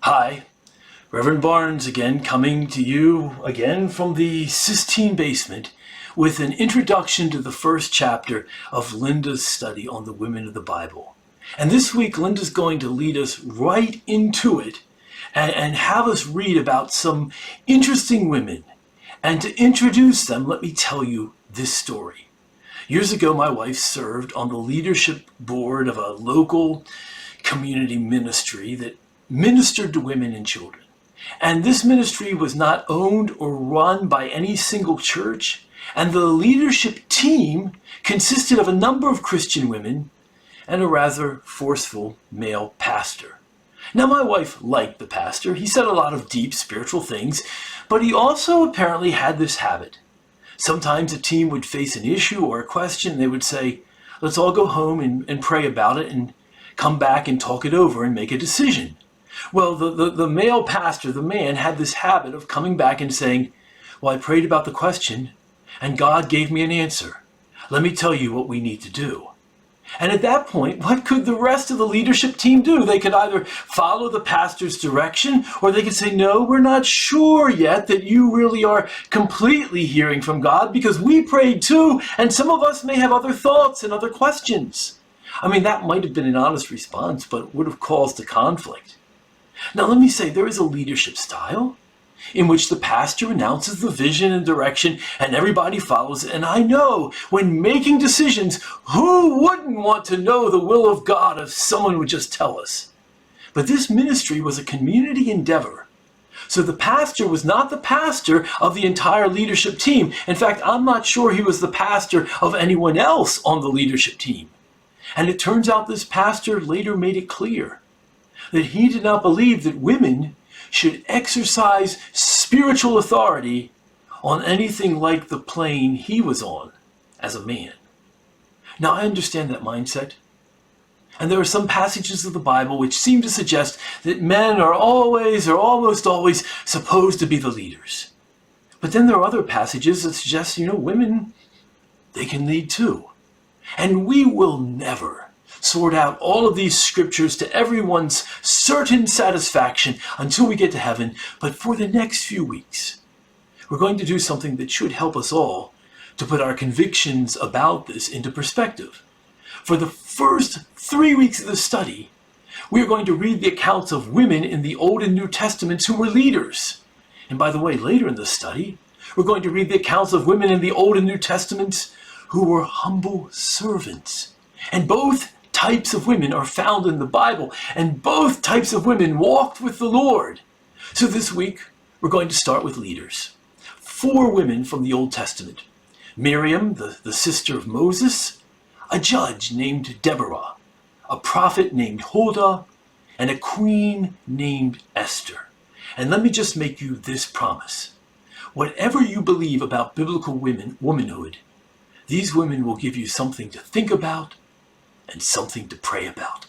Hi, Reverend Barnes again, coming to you again from the Sistine basement with an introduction to the first chapter of Linda's study on the women of the Bible. And this week, Linda's going to lead us right into it and have us read about some interesting women. And to introduce them, let me tell you this story. Years ago, my wife served on the leadership board of a local community ministry that ministered to women and children. And this ministry was not owned or run by any single church, and the leadership team consisted of a number of Christian women and a rather forceful male pastor. Now, my wife liked the pastor. He said a lot of deep spiritual things, but he also apparently had this habit. Sometimes a team would face an issue or a question, and they would say, let's all go home and pray about it and come back and talk it over and make a decision. Well, the male pastor, the man, had this habit of coming back and saying, well, I prayed about the question, and God gave me an answer. Let me tell you what we need to do. And at that point, what could the rest of the leadership team do? They could either follow the pastor's direction, or they could say, no, we're not sure yet that you really are completely hearing from God, because we prayed too, and some of us may have other thoughts and other questions. I mean, that might have been an honest response, but would have caused a conflict. Now, let me say, there is a leadership style in which the pastor announces the vision and direction and everybody follows it. And I know when making decisions, who wouldn't want to know the will of God if someone would just tell us? But this ministry was a community endeavor. So the pastor was not the pastor of the entire leadership team. In fact, I'm not sure he was the pastor of anyone else on the leadership team. And it turns out this pastor later made it clear that he did not believe that women should exercise spiritual authority on anything like the plane he was on as a man. Now, I understand that mindset. And there are some passages of the Bible which seem to suggest that men are always or almost always supposed to be the leaders. But then there are other passages that suggest, women, they can lead too. And we will never sort out all of these scriptures to everyone's certain satisfaction until we get to heaven. But for the next few weeks, we're going to do something that should help us all to put our convictions about this into perspective. For the first 3 weeks of the study, we're going to read the accounts of women in the Old and New Testaments who were leaders. And by the way, later in the study, we're going to read the accounts of women in the Old and New Testaments who were humble servants. And both types of women are found in the Bible, and both types of women walked with the Lord. So this week, we're going to start with leaders. 4 women from the Old Testament. Miriam, the sister of Moses, a judge named Deborah, a prophet named Huldah, and a queen named Esther. And let me just make you this promise. Whatever you believe about biblical womanhood, these women will give you something to think about and something to pray about.